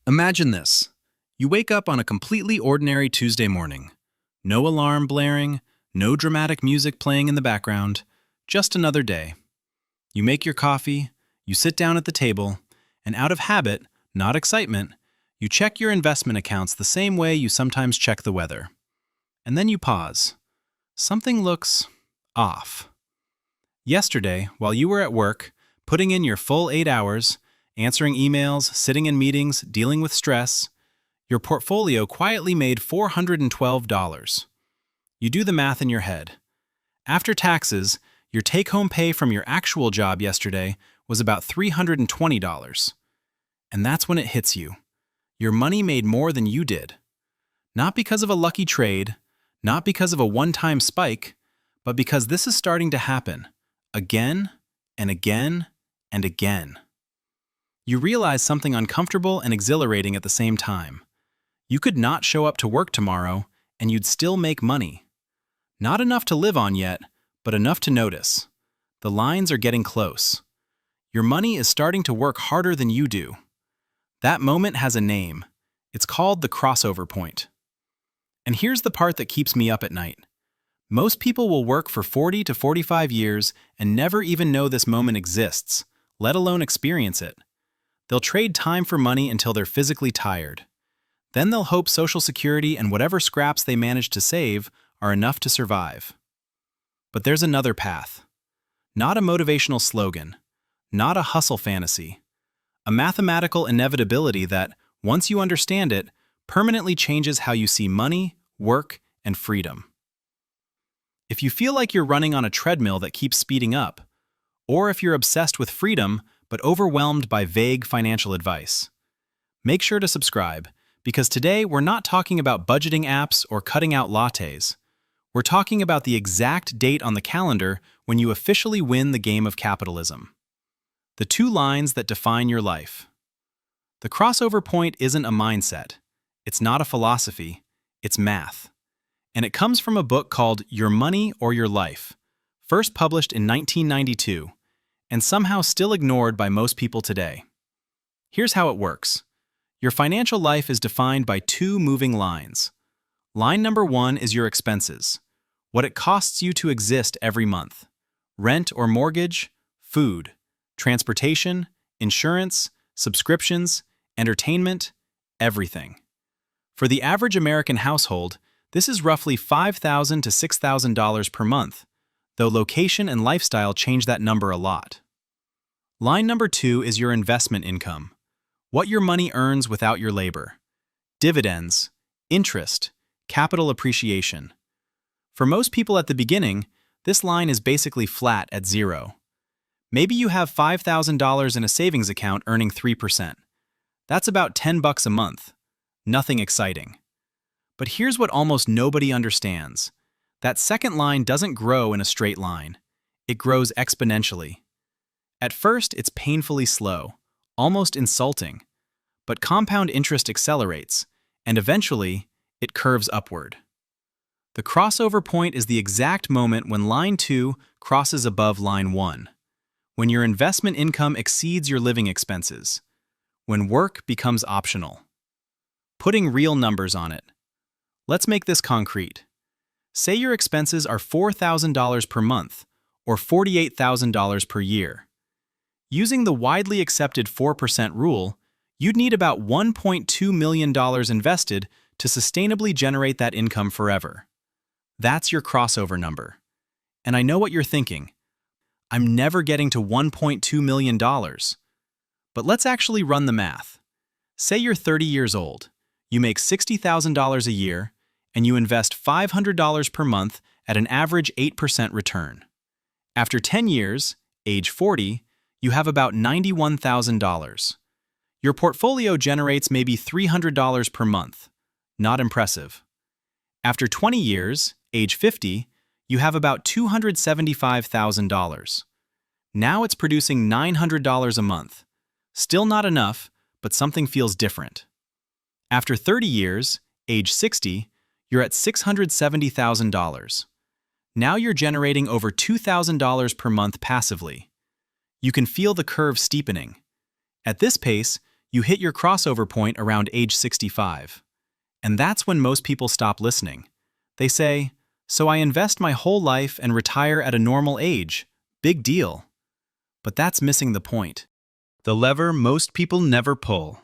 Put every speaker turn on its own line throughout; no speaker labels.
Imagine this. You wake up on a completely ordinary Tuesday morning. No alarm blaring, no dramatic music playing in the background, just another day. You make your coffee, you sit down at the table, and out of habit, not excitement, you check your investment accounts the same way you sometimes check the weather. And then you pause. Something looks off. Yesterday, while you were at work, putting in your full 8 hours, answering emails, sitting in meetings, dealing with stress, your portfolio quietly made $412. You do the math in your head. After taxes, your take-home pay from your actual job yesterday was about $320. And that's when it hits you. Your money made more than you did. Not because of a lucky trade, not because of a one-time spike, but because this is starting to happen again and again and again. You realize something uncomfortable and exhilarating at the same time. You could not show up to work tomorrow, and you'd still make money. Not enough to live on yet, but enough to notice. The lines are getting close. Your money is starting to work harder than you do. That moment has a name. It's called the crossover point. And here's the part that keeps me up at night. Most people will work for 40 to 45 years and never even know this moment exists, let alone experience it. They'll trade time for money until they're physically tired. Then they'll hope Social Security and whatever scraps they manage to save are enough to survive. But there's another path. Not a motivational slogan, not a hustle fantasy. A mathematical inevitability that, once you understand it, permanently changes how you see money, work, and freedom. If you feel like you're running on a treadmill that keeps speeding up, or if you're obsessed with freedom but overwhelmed by vague financial advice, make sure to subscribe, because today we're not talking about budgeting apps or cutting out lattes. We're talking about the exact date on the calendar when you officially win the game of capitalism. The two lines that define your life. The crossover point isn't a mindset. It's not a philosophy. It's math. And it comes from a book called Your Money or Your Life, first published in 1992, and somehow still ignored by most people today. Here's how it works. Your financial life is defined by two moving lines. Line number 1 is your expenses, what it costs you to exist every month. Rent or mortgage, food, transportation, insurance, subscriptions, entertainment, everything. For the average American household, this is roughly $5,000 to $6,000 per month, though location and lifestyle change that number a lot. Line number 2 is your investment income, what your money earns without your labor. Dividends, interest, capital appreciation. For most people at the beginning, this line is basically flat at zero. Maybe you have $5,000 in a savings account earning 3%. That's about $10 a month. Nothing exciting. But here's what almost nobody understands. That second line doesn't grow in a straight line. It grows exponentially. At first, it's painfully slow, almost insulting. But compound interest accelerates, and eventually, it curves upward. The crossover point is the exact moment when line 2 crosses above line 1. When your investment income exceeds your living expenses. When work becomes optional. Putting real numbers on it. Let's make this concrete. Say your expenses are $4,000 per month, or $48,000 per year. Using the widely accepted 4% rule, you'd need about $1.2 million invested to sustainably generate that income forever. That's your crossover number. And I know what you're thinking. I'm never getting to $1.2 million. But let's actually run the math. Say you're 30 years old. You make $60,000 a year, and you invest $500 per month at an average 8% return. After 10 years, age 40, you have about $91,000. Your portfolio generates maybe $300 per month. Not impressive. After 20 years, age 50, you have about $275,000. Now it's producing $900 a month. Still not enough, but something feels different. After 30 years, age 60, you're at $670,000. Now you're generating over $2,000 per month passively. You can feel the curve steepening. At this pace, You hit your crossover point around age 65. And that's when most people stop listening. They say, "So I invest my whole life and retire at a normal age. Big deal." But that's missing the point. The lever most people never pull.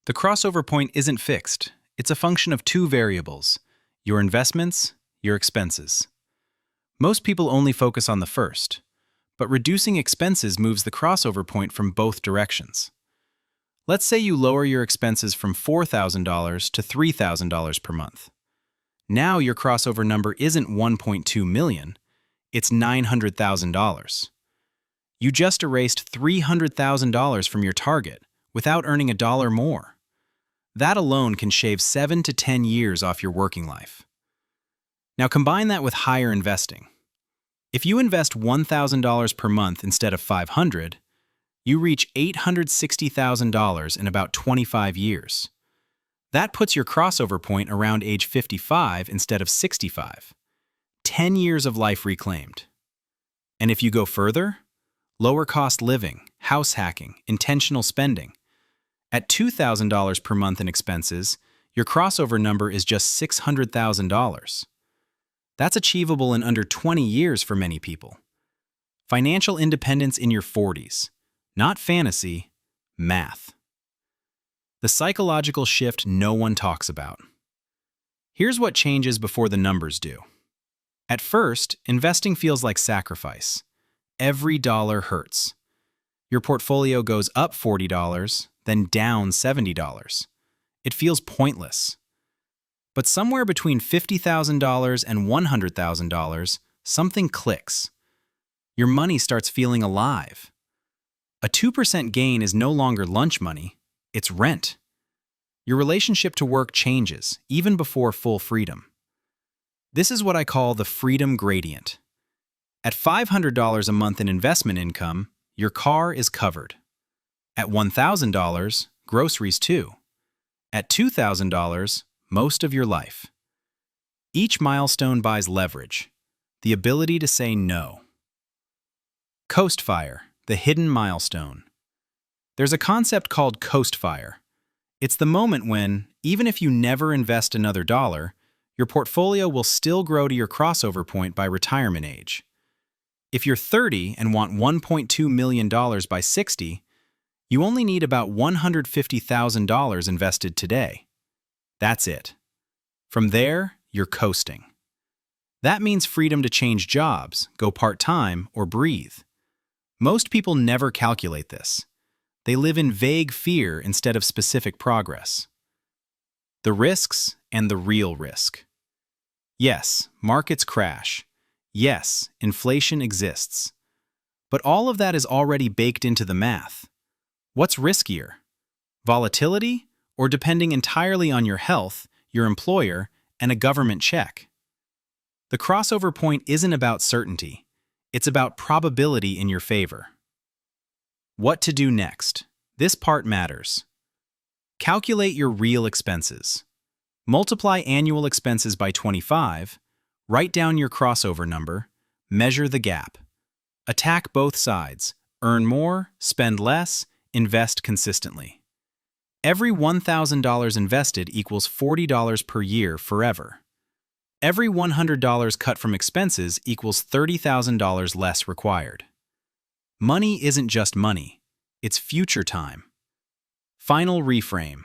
The crossover point isn't fixed. It's a function of two variables: your investments, your expenses. Most people only focus on the first, but reducing expenses moves the crossover point from both directions. Let's say you lower your expenses from $4,000 to $3,000 per month. Now your crossover number isn't 1.2 million, it's $900,000. You just erased $300,000 from your target without earning a dollar more. That alone can shave 7 to 10 years off your working life. Now combine that with higher investing. If you invest $1,000 per month instead of $500, you reach $860,000 in about 25 years. That puts your crossover point around age 55 instead of 65. 10 years of life reclaimed. And if you go further, lower cost living, house hacking, intentional spending. At $2,000 per month in expenses, your crossover number is just $600,000. That's achievable in under 20 years for many people. Financial independence in your 40s. Not fantasy, math. The psychological shift no one talks about. Here's what changes before the numbers do. At first, investing feels like sacrifice. Every dollar hurts. Your portfolio goes up $40, then down $70. It feels pointless. But somewhere between $50,000 and $100,000, something clicks. Your money starts feeling alive. A 2% gain is no longer lunch money, it's rent. Your relationship to work changes, even before full freedom. This is what I call the freedom gradient. At $500 a month in investment income, your car is covered. At $1,000, groceries too. At $2,000, most of your life. Each milestone buys leverage, the ability to say no. Coast fire. The hidden milestone. There's a concept called coast fire. It's the moment when, even if you never invest another dollar, your portfolio will still grow to your crossover point by retirement age. If you're 30 and want $1.2 million by 60, you only need about $150,000 invested today. That's it. From there, you're coasting. That means freedom to change jobs, go part-time, or breathe. Most people never calculate this. They live in vague fear instead of specific progress. The risks and the real risk. Yes, markets crash. Yes, inflation exists. But all of that is already baked into the math. What's riskier? Volatility, or depending entirely on your health, your employer, and a government check? The crossover point isn't about certainty. It's about probability in your favor. What to do next? This part matters. Calculate your real expenses. Multiply annual expenses by 25, write down your crossover number, measure the gap. Attack both sides. Earn more, spend less, invest consistently. Every $1,000 invested equals $40 per year forever. Every $100 cut from expenses equals $30,000 less required. Money isn't just money, it's future time. Final reframe.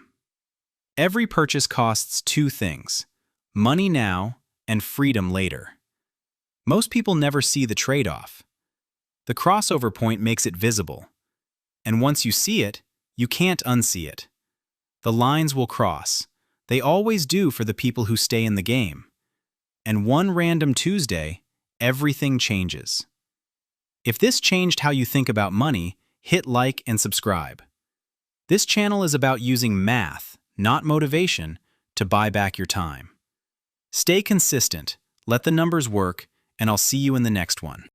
Every purchase costs two things: money now and freedom later. Most people never see the trade-off. The crossover point makes it visible. And once you see it, you can't unsee it. The lines will cross. They always do for the people who stay in the game. And one random Tuesday, everything changes. If this changed how you think about money, hit like and subscribe. This channel is about using math, not motivation, to buy back your time. Stay consistent, let the numbers work, and I'll see you in the next one.